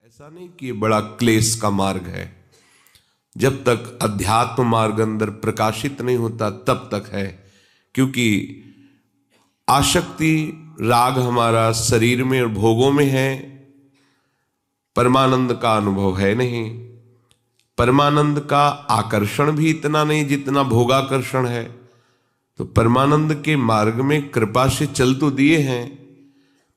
ऐसा नहीं कि ये बड़ा क्लेश का मार्ग है। जब तक अध्यात्म मार्ग अंदर प्रकाशित नहीं होता तब तक है, क्योंकि आसक्ति राग हमारा शरीर में और भोगों में है, परमानंद का अनुभव है नहीं। परमानंद का आकर्षण भी इतना नहीं जितना भोगाकर्षण है। तो परमानंद के मार्ग में कृपा से चल तो दिए हैं,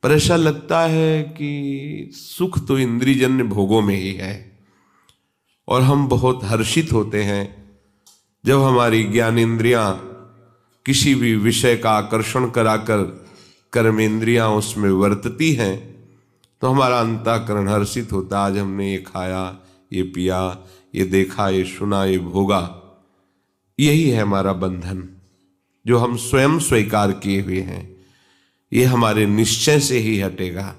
पर ऐसा लगता है कि सुख तो इंद्रियजन्य भोगों में ही है। और हम बहुत हर्षित होते हैं जब हमारी ज्ञानेंद्रियां किसी भी विषय का आकर्षण कराकर कर्मेंद्रियां उसमें वर्तती हैं, तो हमारा अंतःकरण हर्षित होता। आज हमने ये खाया, ये पिया, ये देखा, ये सुना, ये भोगा। यही है हमारा बंधन जो हम स्वयं स्वीकार किए हुए हैं। ये हमारे निश्चय से ही हटेगा।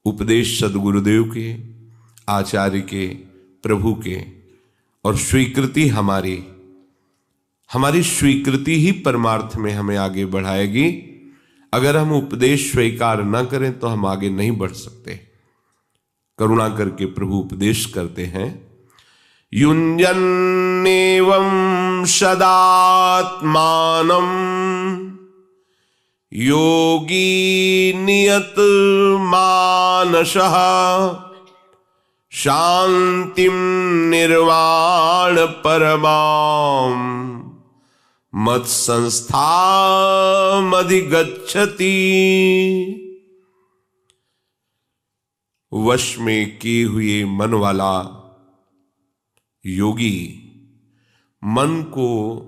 उपदेश सदगुरुदेव के, आचार्य के, प्रभु के और स्वीकृति हमारी स्वीकृति ही परमार्थ में हमें आगे बढ़ाएगी। अगर हम उपदेश स्वीकार न करें तो हम आगे नहीं बढ़ सकते। करुणा करके प्रभु उपदेश करते हैं, युञ्जन्नेवं सदात्मानं योगी नियत मानसः शांतिं निर्वाण परमां मत संस्थामधिगच्छति। वश में किए हुए मन वाला योगी मन को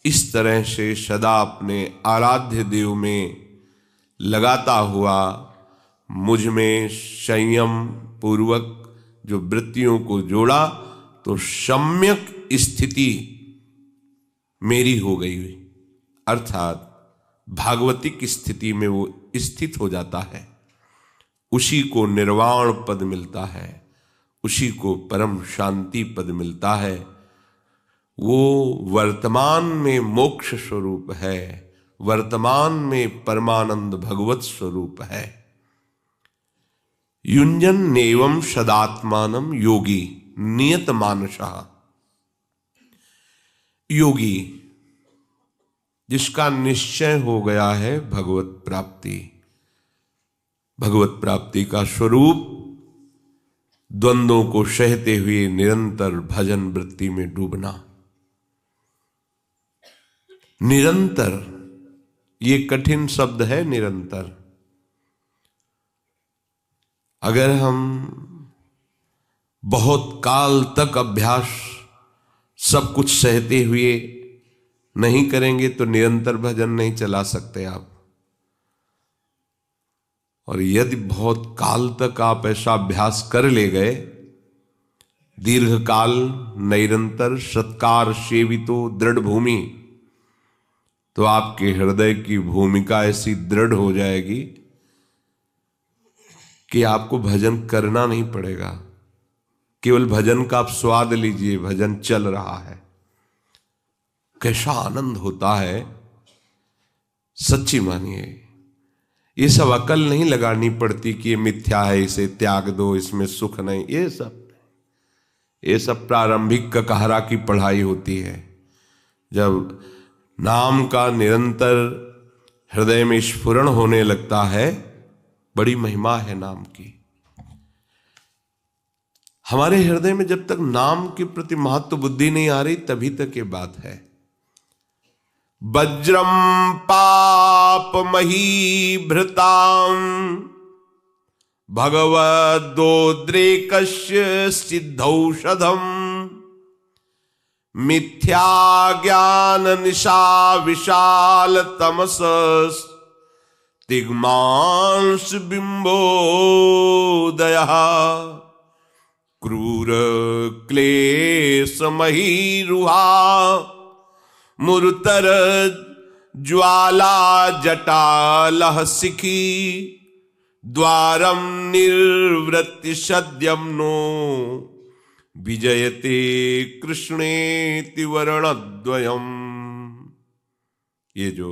इस तरह से सदा अपने आराध्य देव में लगाता हुआ मुझ में संयम पूर्वक जो वृत्तियों को जोड़ा तो सम्यक स्थिति मेरी हो गई, अर्थात भागवतिक स्थिति में वो स्थित हो जाता है। उसी को निर्वाण पद मिलता है, उसी को परम शांति पद मिलता है। वो वर्तमान में मोक्ष स्वरूप है, वर्तमान में परमानंद भगवत स्वरूप है। युञ्जन नेवं सदात्मानं योगी नियत मानसः। योगी जिसका निश्चय हो गया है भगवत प्राप्ति। भगवत प्राप्ति का स्वरूप द्वंद्वों को सहते हुए निरंतर भजन वृत्ति में डूबना। निरंतर, ये कठिन शब्द है निरंतर। अगर हम बहुत काल तक अभ्यास सब कुछ सहते हुए नहीं करेंगे तो निरंतर भजन नहीं चला सकते आप। और यदि बहुत काल तक आप ऐसा अभ्यास कर ले गए, दीर्घ काल निरंतर सत्कार सेवितो दृढ़ भूमि, तो आपके हृदय की भूमिका ऐसी दृढ़ हो जाएगी कि आपको भजन करना नहीं पड़ेगा। केवल भजन का आप स्वाद लीजिए, भजन चल रहा है, कैसा आनंद होता है। सच्ची मानिए, ये सब अकल नहीं लगानी पड़ती कि ये मिथ्या है, इसे त्याग दो, इसमें सुख नहीं। ये सब प्रारंभिक ककहरा की पढ़ाई होती है। जब नाम का निरंतर हृदय में स्फुरण होने लगता है, बड़ी महिमा है नाम की। हमारे हृदय में जब तक नाम के प्रति महत्व बुद्धि नहीं आ रही, तभी तक ये बात है। वज्रम पापमही भृतां भगवदोद्रेकस्य सिद्धौषधम् मिथ्या ज्ञान निशा विशाल तमस तिग्मांस बिंबोदयः क्रूर क्लेशमहीरुहा मुरुतर ज्वाला जटालह शिखी द्वारम निर्वृत्ति सद्यम नो विजयते कृष्णेति वर्णद्वयम्। ये जो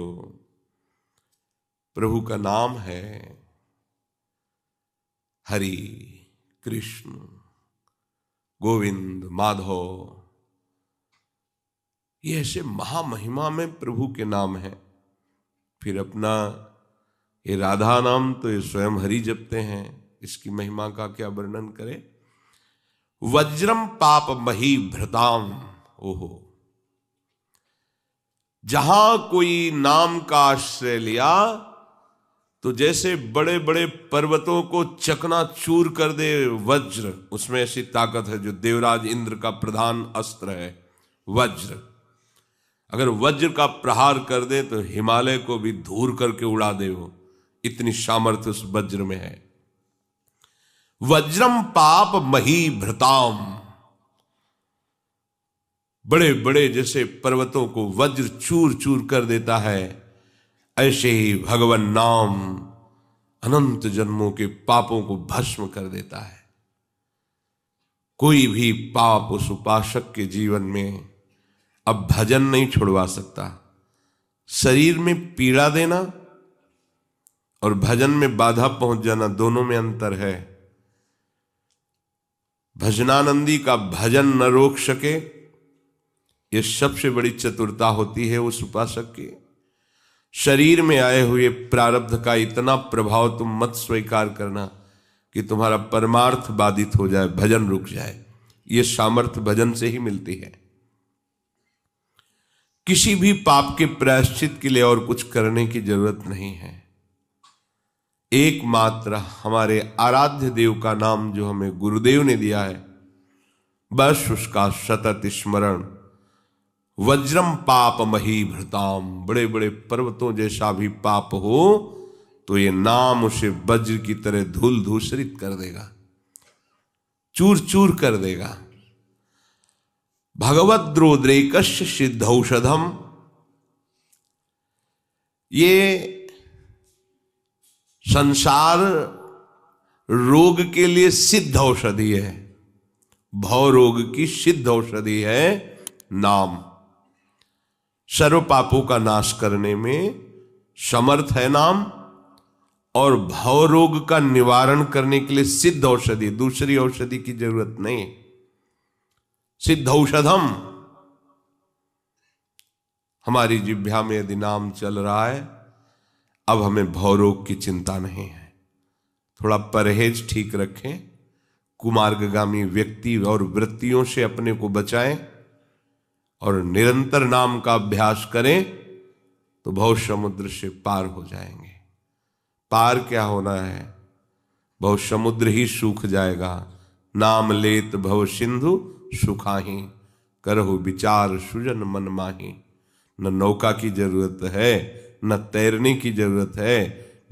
प्रभु का नाम है, हरि कृष्ण, गोविंद, माधव, ये ऐसे महामहिमा में प्रभु के नाम हैं। फिर अपना ये राधा नाम तो ये स्वयं हरि जपते हैं, इसकी महिमा का क्या वर्णन करें। वज्रम पाप मही भृताम, ओहो, जहां कोई नाम का आश्रय लिया तो जैसे बड़े बड़े पर्वतों को चकनाचूर कर दे वज्र, उसमें ऐसी ताकत है। जो देवराज इंद्र का प्रधान अस्त्र है वज्र, अगर वज्र का प्रहार कर दे तो हिमालय को भी धूर करके उड़ा दे, वो इतनी सामर्थ्य उस वज्र में है। वज्रम पाप मही भृताम, बड़े बड़े जैसे पर्वतों को वज्र चूर चूर कर देता है, ऐसे ही भगवान नाम अनंत जन्मों के पापों को भस्म कर देता है। कोई भी पाप उस उपासक के जीवन में अब भजन नहीं छुड़वा सकता। शरीर में पीड़ा देना और भजन में बाधा पहुंच जाना, दोनों में अंतर है। भजनानंदी का भजन न रोक सके, यह सबसे बड़ी चतुरता होती है उस उपासक की। शरीर में आए हुए प्रारब्ध का इतना प्रभाव तुम मत स्वीकार करना कि तुम्हारा परमार्थ बाधित हो जाए, भजन रुक जाए। यह सामर्थ्य भजन से ही मिलती है। किसी भी पाप के प्रायश्चित के लिए और कुछ करने की जरूरत नहीं है। एकमात्र हमारे आराध्य देव का नाम जो हमें गुरुदेव ने दिया है, बस उसका सतत स्मरण। वज्रम पाप मही भृताम, बड़े बड़े पर्वतों जैसा भी पाप हो तो ये नाम उसे वज्र की तरह धूल धूसरित कर देगा, चूर चूर कर देगा। भगवद्रोद्रेकस्य सिद्धौषधम, ये संसार रोग के लिए सिद्ध औषधि है। भव रोग की सिद्ध औषधि है नाम। सर्व पापों का नाश करने में समर्थ है नाम, और भव रोग का निवारण करने के लिए सिद्ध औषधि, दूसरी औषधि की जरूरत नहीं। सिद्ध औषधम, हमारी जिह्वा में यदि नाम चल रहा है, अब हमें भवरोग की चिंता नहीं है। थोड़ा परहेज ठीक रखें, कुमार्गगामी व्यक्ति और वृत्तियों से अपने को बचाएं और निरंतर नाम का अभ्यास करें तो भव समुद्र से पार हो जाएंगे। पार क्या होना है, भव समुद्र ही सूख जाएगा। नाम लेत भव सिंधु सुखाही, करहु विचार सुजन मन माही। न नौका की जरूरत है, न तैरने की जरूरत है,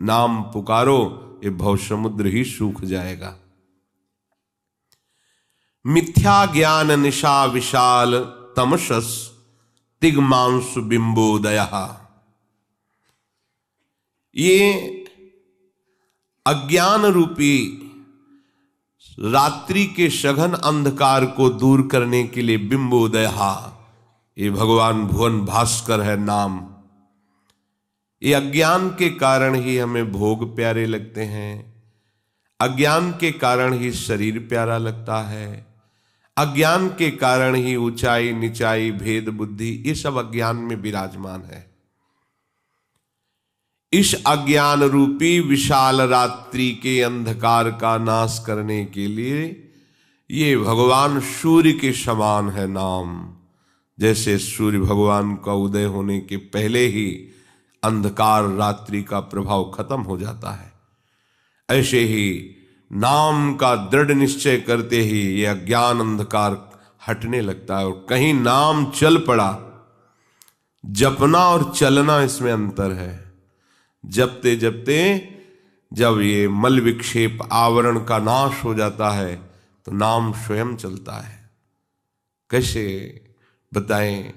नाम पुकारो, ये भव समुद्र ही सूख जाएगा। मिथ्या ज्ञान निशा विशाल तमसस तिग्मांसु बिंबोदय, ये अज्ञान रूपी रात्रि के सघन अंधकार को दूर करने के लिए बिंबोदय, ये भगवान भुवन भास्कर है नाम। ये अज्ञान के कारण ही हमें भोग प्यारे लगते हैं, अज्ञान के कारण ही शरीर प्यारा लगता है, अज्ञान के कारण ही ऊंचाई नीचाई भेद बुद्धि ये सब अज्ञान में विराजमान है। इस अज्ञान रूपी विशाल रात्रि के अंधकार का नाश करने के लिए ये भगवान सूर्य के समान है नाम। जैसे सूर्य भगवान का उदय होने के पहले ही अंधकार रात्रि का प्रभाव खत्म हो जाता है, ऐसे ही नाम का दृढ़ निश्चय करते ही ये अज्ञान अंधकार हटने लगता है। और कहीं नाम चल पड़ा, जपना और चलना इसमें अंतर है। जपते जपते जब ये मल विक्षेप आवरण का नाश हो जाता है तो नाम स्वयं चलता है। कैसे बताएं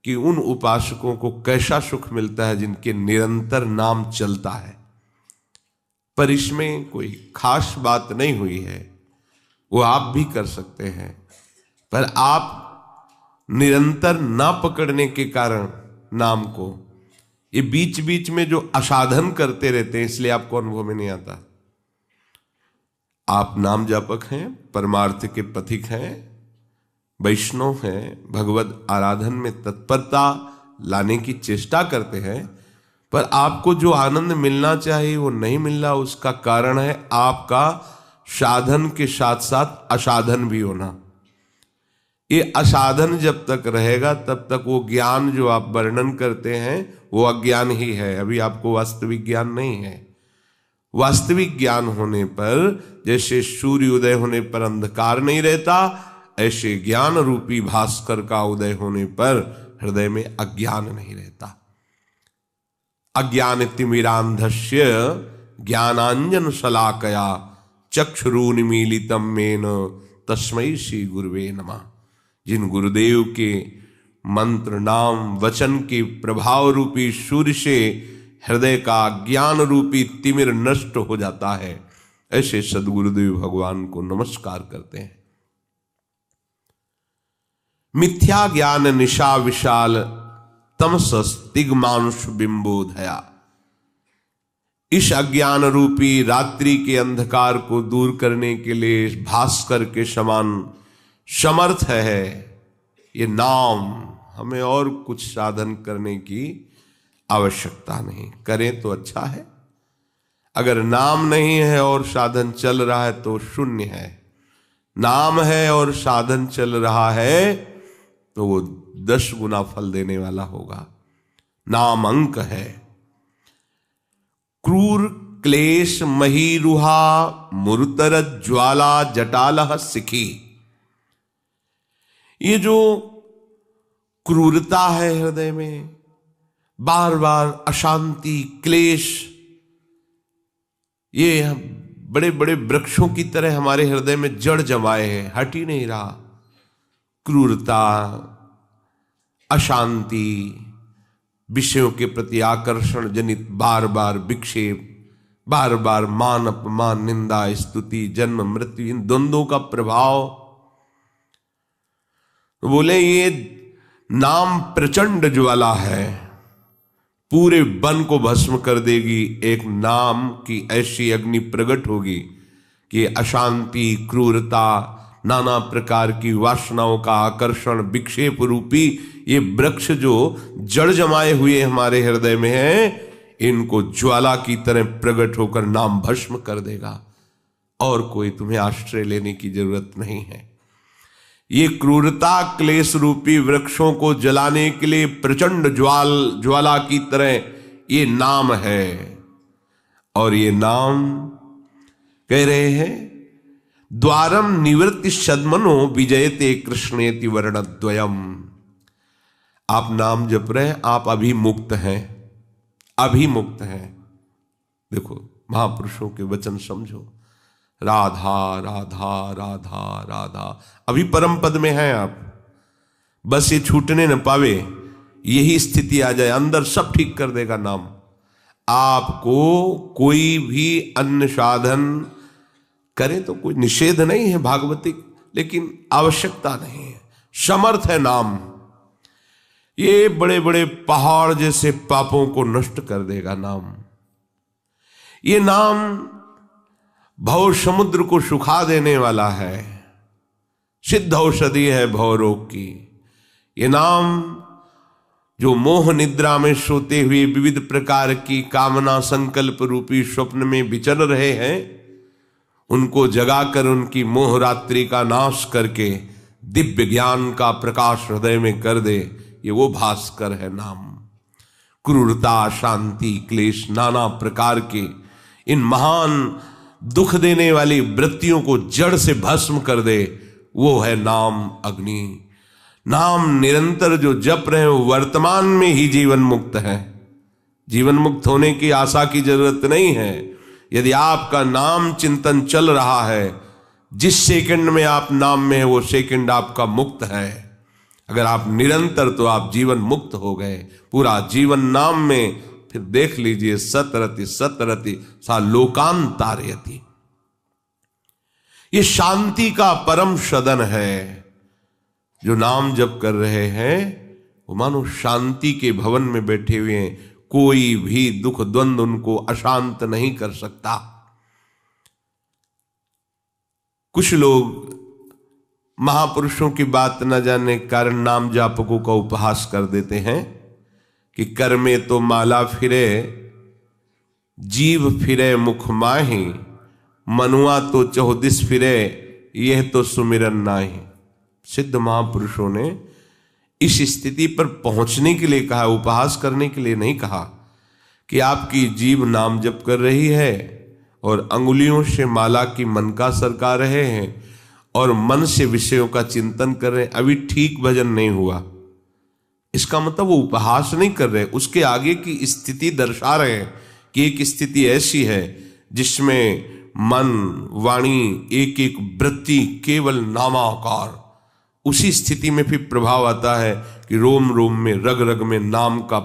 कि उन उपासकों को कैसा सुख मिलता है जिनके निरंतर नाम चलता है। पर इसमें कोई खास बात नहीं हुई है, वो आप भी कर सकते हैं, पर आप निरंतर ना पकड़ने के कारण नाम को ये बीच बीच में जो असाधन करते रहते हैं, इसलिए आपको अनुभव में नहीं आता। आप नाम जापक हैं, परमार्थ के पथिक हैं, वैष्णव हैं, भगवत आराधन में तत्परता लाने की चेष्टा करते हैं, पर आपको जो आनंद मिलना चाहिए वो नहीं मिल रहा। उसका कारण है आपका साधन के साथ साथ असाधन भी होना। ये असाधन जब तक रहेगा तब तक वो ज्ञान जो आप वर्णन करते हैं वो अज्ञान ही है, अभी आपको वास्तविक ज्ञान नहीं है। वास्तविक ज्ञान होने पर जैसे सूर्य उदय होने पर अंधकार नहीं रहता, ऐसे ज्ञान रूपी भास्कर का उदय होने पर हृदय में अज्ञान नहीं रहता। अज्ञान तिमिरांधस्य ज्ञानांजन शलाकया चक्षुरुन्मीलितम मेन तस्मै श्री गुरुवे नमः। जिन गुरुदेव के मंत्र नाम वचन के प्रभाव रूपी सूर्य से हृदय का ज्ञान रूपी तिमिर नष्ट हो जाता है, ऐसे सदगुरुदेव भगवान को नमस्कार करते हैं। मिथ्या ज्ञान निशा विशाल तमसस्तिग्मांश बिंबोधया। इस अज्ञान रूपी रात्रि के अंधकार को दूर करने के लिए भास्कर के समान समर्थ है ये नाम। हमें और कुछ साधन करने की आवश्यकता नहीं, करें तो अच्छा है। अगर नाम नहीं है और साधन चल रहा है तो शून्य है। नाम है और साधन चल रहा है तो वो 10 गुना फल देने वाला होगा। नाम अंक है। क्रूर क्लेश महीरुहा मुरुतर ज्वाला जटालह सिखी। ये जो क्रूरता है हृदय में, बार बार अशांति क्लेश, ये बड़े बड़े वृक्षों की तरह हमारे हृदय में जड़ जमाए हैं, हट ही नहीं रहा। क्रूरता, अशांति, विषयों के प्रति आकर्षण जनित बार बार विक्षेप, बार बार मान अपमान निंदा स्तुति जन्म मृत्यु, इन द्वंद्वों का प्रभाव। बोले ये नाम प्रचंड ज्वाला है, पूरे वन को भस्म कर देगी। एक नाम की ऐसी अग्नि प्रकट होगी कि अशांति, क्रूरता, नाना प्रकार की वासनाओं का आकर्षण, विक्षेप रूपी ये वृक्ष जो जड़ जमाए हुए हमारे हृदय में है, इनको ज्वाला की तरह प्रकट होकर नाम भस्म कर देगा। और कोई तुम्हें आश्रय लेने की जरूरत नहीं है। ये क्रूरता क्लेश रूपी वृक्षों को जलाने के लिए प्रचंड ज्वाला की तरह ये नाम है। और ये नाम कह रहे हैं द्वारम निवृत्ति सद्मनो विजयते कृष्णेति वर्णद्वयम। आप नाम जप रहे हैं, आप अभी मुक्त हैं, अभी मुक्त हैं। देखो महापुरुषों के वचन समझो, राधा राधा राधा राधा, अभी परम पद में हैं आप। बस ये छूटने न पावे, यही स्थिति आ जाए, अंदर सब ठीक कर देगा नाम। आपको कोई भी अन्य साधन करे तो कोई निषेध नहीं है भागवतिक, लेकिन आवश्यकता नहीं है, समर्थ है नाम। ये बड़े बड़े पहाड़ जैसे पापों को नष्ट कर देगा नाम। ये नाम भव समुद्र को सुखा देने वाला है, सिद्ध औषधि है भव रोग की। ये नाम जो मोह निद्रा में सोते हुए विविध प्रकार की कामना संकल्प रूपी स्वप्न में विचर रहे हैं, उनको जगाकर उनकी मोह रात्रि का नाश करके दिव्य ज्ञान का प्रकाश हृदय में कर दे, ये वो भास्कर है नाम। क्रूरता, शांति, क्लेश, नाना प्रकार के इन महान दुख देने वाली वृत्तियों को जड़ से भस्म कर दे, वो है नाम अग्नि। नाम निरंतर जो जप रहे हैं वर्तमान में ही जीवन मुक्त है। जीवन मुक्त होने की आशा की जरूरत नहीं है। यदि आपका नाम चिंतन चल रहा है, जिस सेकंड में आप नाम में है वो सेकंड आपका मुक्त है। अगर आप निरंतर, तो आप जीवन मुक्त हो गए। पूरा जीवन नाम में, फिर देख लीजिए सतरति सतरति सा लोकान तारयति। ये शांति का परम सदन है। जो नाम जप कर रहे हैं वो मानो शांति के भवन में बैठे हुए हैं। कोई भी दुख द्वंद उनको अशांत नहीं कर सकता। कुछ लोग महापुरुषों की बात न जानने के कारण नाम जापकों का उपहास कर देते हैं कि कर में तो माला फिरे, जीव फिरे मुख माही, मनुआ तो चौदिस फिरे, यह तो सुमिरन नाही। सिद्ध महापुरुषों ने इस स्थिति पर पहुंचने के लिए कहा, उपहास करने के लिए नहीं कहा कि आपकी जीभ नाम जप कर रही है और अंगुलियों से माला की मन का सरका रहे हैं और मन से विषयों का चिंतन कर रहे हैं, अभी ठीक भजन नहीं हुआ। इसका मतलब वो उपहास नहीं कर रहे, उसके आगे की स्थिति दर्शा रहे हैं कि एक स्थिति ऐसी है जिसमें मन वाणी एक एक वृत्ति केवल नामाकार, उसी स्थिति में फिर प्रभाव आता है कि रोम रोम में रग रग में नाम का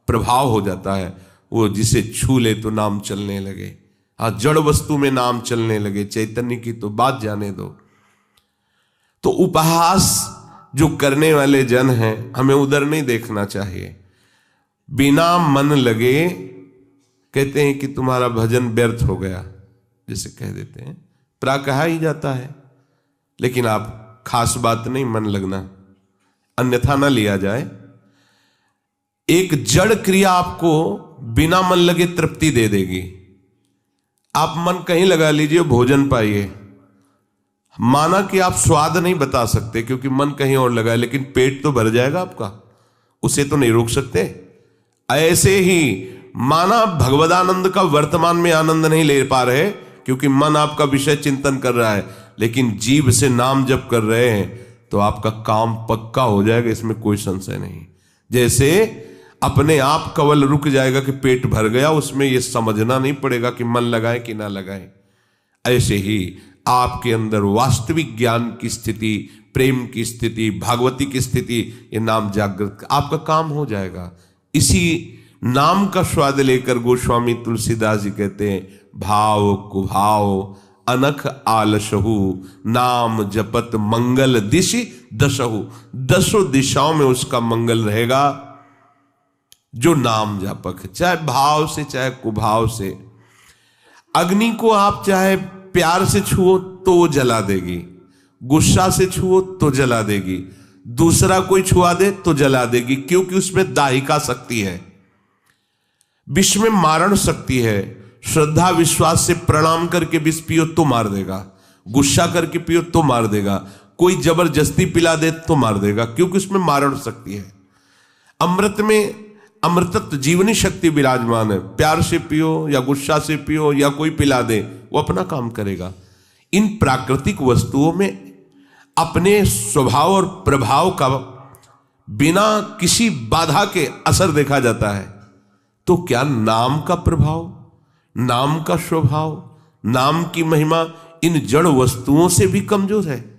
प्रभाव हो जाता है। वो जिसे छू ले तो नाम चलने लगे। हाँ, जड़ वस्तु में नाम चलने लगे, चैतन्य की तो बात जाने दो। तो उपहास जो करने वाले जन हैं, हमें उधर नहीं देखना चाहिए। बिना मन लगे कहते हैं कि तुम्हारा भजन व्यर्थ हो गया, जैसे कह देते हैं, कहा ही जाता है, लेकिन आप खास बात नहीं मन लगना, अन्यथा ना लिया जाए। एक जड़ क्रिया आपको बिना मन लगे तृप्ति दे देगी। आप मन कहीं लगा लीजिए, भोजन पाइए, माना कि आप स्वाद नहीं बता सकते क्योंकि मन कहीं और लगा है, लेकिन पेट तो भर जाएगा आपका, उसे तो नहीं रोक सकते। ऐसे ही माना भगवदानंद का वर्तमान में आनंद नहीं ले पा रहे क्योंकि मन आपका विषय चिंतन कर रहा है, लेकिन जीभ से नाम जप कर रहे हैं, तो आपका काम पक्का हो जाएगा, इसमें कोई संशय नहीं। जैसे अपने आप कवल रुक जाएगा कि पेट भर गया, उसमें यह समझना नहीं पड़ेगा कि मन लगाए कि ना लगाए। ऐसे ही आपके अंदर वास्तविक ज्ञान की स्थिति, प्रेम की स्थिति, भागवती की स्थिति, ये नाम जागृत आपका काम हो जाएगा। इसी नाम का स्वाद लेकर गोस्वामी तुलसीदास जी कहते हैं, भाव कुभाव अनख आलसहु, नाम जपत मंगल दिशि दशहु। दसों दिशाओं में उसका मंगल रहेगा जो नाम जापक है, चाहे भाव से चाहे कुभाव से। अग्नि को आप चाहे प्यार से छुओ तो वो जला देगी, गुस्सा से छुओ तो जला देगी, दूसरा कोई छुआ दे तो जला देगी, क्योंकि उसमें दाहिका शक्ति है, विष में मारण शक्ति है। श्रद्धा विश्वास से प्रणाम करके विष पियो तो मार देगा, गुस्सा करके पियो तो मार देगा, कोई जबरदस्ती पिला दे तो मार देगा, क्योंकि उसमें मारण शक्ति है। अमृत में अमृतत्व जीवनी शक्ति विराजमान है, प्यार से पियो या गुस्सा से पियो या कोई पिला दे, वो अपना काम करेगा। इन प्राकृतिक वस्तुओं में अपने स्वभाव और प्रभाव का बिना किसी बाधा के असर देखा जाता है। तो क्या नाम का प्रभाव, नाम का स्वभाव, नाम की महिमा इन जड़ वस्तुओं से भी कमजोर है?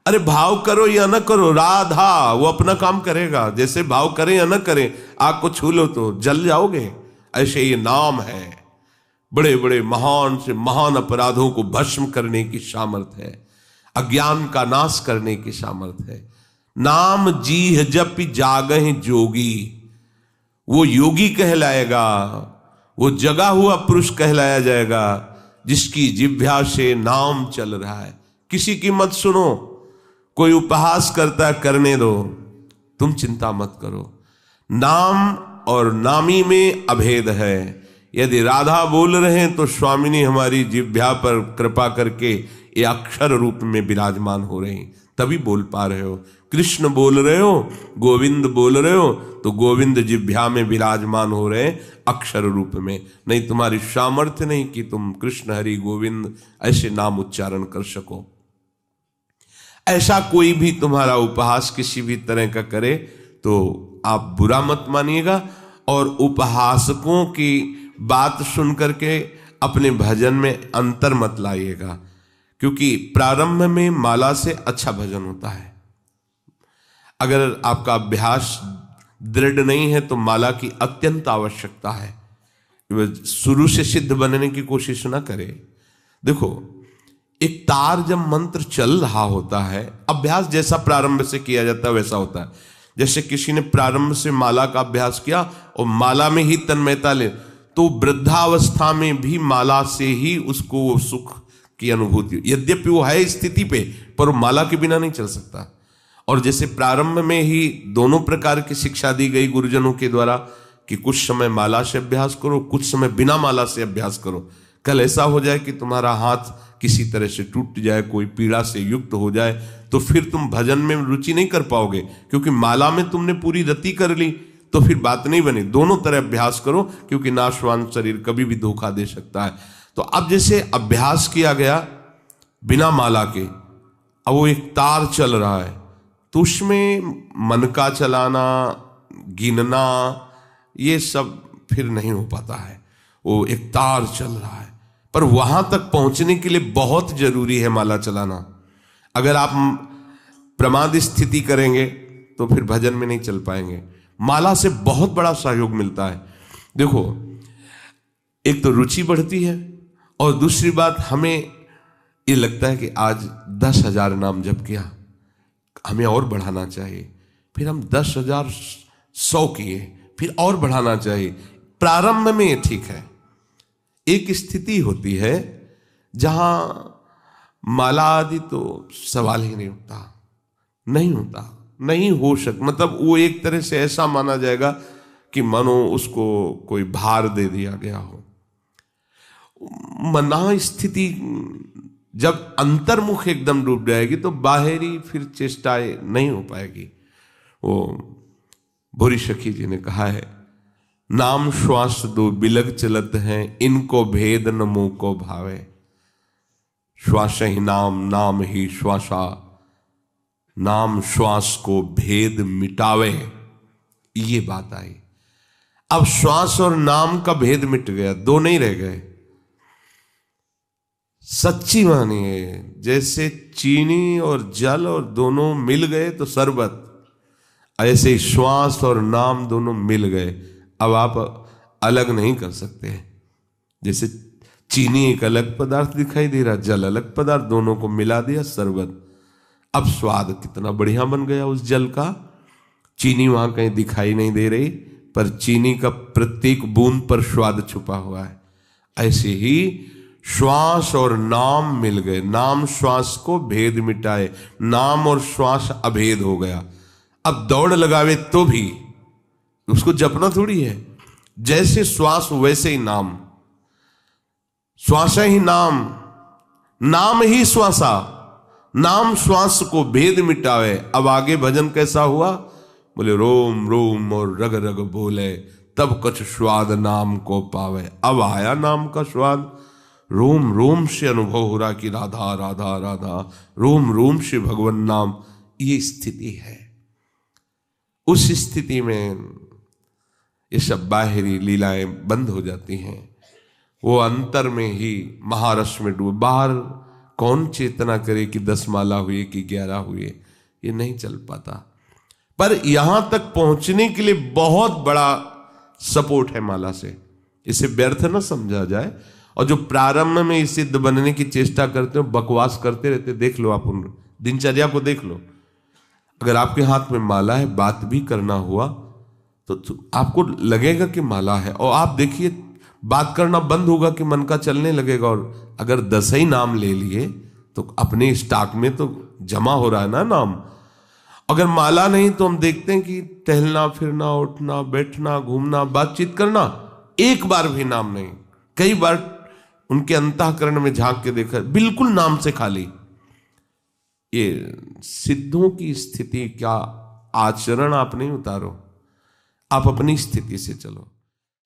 अरे भाव करो या न करो, राधा वो अपना काम करेगा। जैसे भाव करें या न करें, आग को छू लो तो जल जाओगे, ऐसे ये नाम है। बड़े बड़े महान से महान अपराधों को भस्म करने की सामर्थ्य है, अज्ञान का नाश करने की सामर्थ्य है। नाम जीह जप जागहि जोगी, वो योगी कहलाएगा, वो जगा हुआ पुरुष कहलाया जाएगा जिसकी जिह्वा से नाम चल रहा है। किसी की मत सुनो, कोई उपहास करता है करने दो, तुम चिंता मत करो। नाम और नामी में अभेद है। यदि राधा बोल रहे हैं तो स्वामिनी हमारी जिह्वा पर कृपा करके ये अक्षर रूप में विराजमान हो रहे हैं, तभी बोल पा रहे हो। कृष्ण बोल रहे हो, गोविंद बोल रहे हो, तो गोविंद जिह्वा में विराजमान हो रहे हैं अक्षर रूप में। नहीं तुम्हारी सामर्थ्य नहीं कि तुम कृष्ण हरि गोविंद ऐसे नाम उच्चारण कर सको। ऐसा कोई भी तुम्हारा उपहास किसी भी तरह का करे तो आप बुरा मत मानिएगा, और उपहासकों की बात सुन करके अपने भजन में अंतर मत लाइएगा, क्योंकि प्रारंभ में माला से अच्छा भजन होता है। अगर आपका अभ्यास दृढ़ नहीं है तो माला की अत्यंत आवश्यकता है। शुरू से सिद्ध बनने की कोशिश ना करें। देखो, एक तार जब मंत्र चल रहा होता है, अभ्यास जैसा प्रारंभ से किया जाता है वैसा होता है। जैसे किसी ने प्रारंभ से माला का अभ्यास किया और माला में ही तन्मयता ले, तो वृद्धावस्था में भी माला से ही उसको वो सुख की अनुभूति, यद्यपि वो है स्थिति पे, पर वो माला के बिना नहीं चल सकता। और जैसे प्रारंभ में ही दोनों प्रकार की शिक्षा दी गई गुरुजनों के द्वारा कि कुछ समय माला से अभ्यास करो, कुछ समय बिना माला से अभ्यास करो। कल ऐसा हो जाए कि तुम्हारा हाथ किसी तरह से टूट जाए, कोई पीड़ा से युक्त हो जाए, तो फिर तुम भजन में रुचि नहीं कर पाओगे, क्योंकि माला में तुमने पूरी रति कर ली, तो फिर बात नहीं बनी। दोनों तरह अभ्यास करो, क्योंकि नाशवान शरीर कभी भी धोखा दे सकता है। तो अब जैसे अभ्यास किया गया बिना माला के, अब वो एक तार चल रहा है, तो उसमें मन का चलाना, गिनना, ये सब फिर नहीं हो पाता है। वो एक तार चल रहा है, पर वहां तक पहुंचने के लिए बहुत जरूरी है माला चलाना। अगर आप प्रमाद स्थिति करेंगे तो फिर भजन में नहीं चल पाएंगे। माला से बहुत बड़ा सहयोग मिलता है। देखो, एक तो रुचि बढ़ती है, और दूसरी बात हमें ये लगता है कि आज 10,000 नाम जप किया, हमें और बढ़ाना चाहिए। फिर हम 10,000 100 किए, फिर और बढ़ाना चाहिए। प्रारंभ में ये ठीक है। एक स्थिति होती है जहां माला आदि तो सवाल ही नहीं उठता, नहीं होता, नहीं हो सकता। मतलब वो एक तरह से ऐसा माना जाएगा कि मानो उसको कोई भार दे दिया गया हो। मना स्थिति जब अंतर्मुख एकदम डूब जाएगी तो बाहरी फिर चेष्टाएं नहीं हो पाएगी। वो भूरी सखी जी ने कहा है, नाम श्वास दो बिलग चलत हैं, इनको भेद न मुंह को भावे। श्वास ही नाम, नाम ही श्वासा, नाम श्वास को भेद मिटावे। ये बात आई। अब श्वास और नाम का भेद मिट गया, दो नहीं रह गए। सच्ची मानिए, जैसे चीनी और जल और दोनों मिल गए तो शरबत, ऐसे ही श्वास और नाम दोनों मिल गए। अब आप अलग नहीं कर सकते। जैसे चीनी एक अलग पदार्थ दिखाई दे रहा, जल अलग पदार्थ, दोनों को मिला दिया शरबत। अब स्वाद कितना बढ़िया बन गया उस जल का। चीनी वहां कहीं दिखाई नहीं दे रही, पर चीनी का प्रत्येक बूंद पर स्वाद छुपा हुआ है। ऐसे ही श्वास और नाम मिल गए, नाम श्वास को भेद मिटाए, नाम और श्वास अभेद हो गया। अब दौड़ लगावे तो भी उसको जपना थोड़ी है। जैसे श्वास वैसे ही नाम, श्वास ही नाम, नाम ही श्वासा, नाम श्वास को भेद मिटावे। अब आगे भजन कैसा हुआ? बोले रोम रोम और रग रग बोले, तब कछ स्वाद नाम को पावे। अब आया नाम का स्वाद, रोम रोम से अनुभव हो रहा कि राधा राधा राधा, रोम रोम से भगवान नाम। ये स्थिति है। उस स्थिति में ये सब बाहरी लीलाएं बंद हो जाती हैं। वो अंतर में ही महारस में डूब। बाहर कौन चेतना करे कि 10 माला हुई कि 11 हुए, ये नहीं चल पाता। पर यहां तक पहुंचने के लिए बहुत बड़ा सपोर्ट है माला से। इसे व्यर्थ न समझा जाए। और जो प्रारंभ में इस सिद्ध बनने की चेष्टा करते हो, बकवास करते रहते, देख लो, आप उन दिनचर्या को देख लो। अगर आपके हाथ में माला है, बात भी करना हुआ तो आपको लगेगा कि माला है, और आप देखिए बात करना बंद होगा कि मन का चलने लगेगा। और अगर 10 ही नाम ले लिए तो अपने स्टॉक में तो जमा हो रहा है ना नाम। अगर माला नहीं तो हम देखते हैं कि टहलना फिरना, उठना बैठना, घूमना, बातचीत करना, एक बार भी नाम नहीं। कई बार उनके अंतःकरण में झांक के देखा, बिल्कुल नाम से खाली। ये सिद्धों की स्थिति, क्या आचरण आप नहीं उतारो, आप अपनी स्थिति से चलो।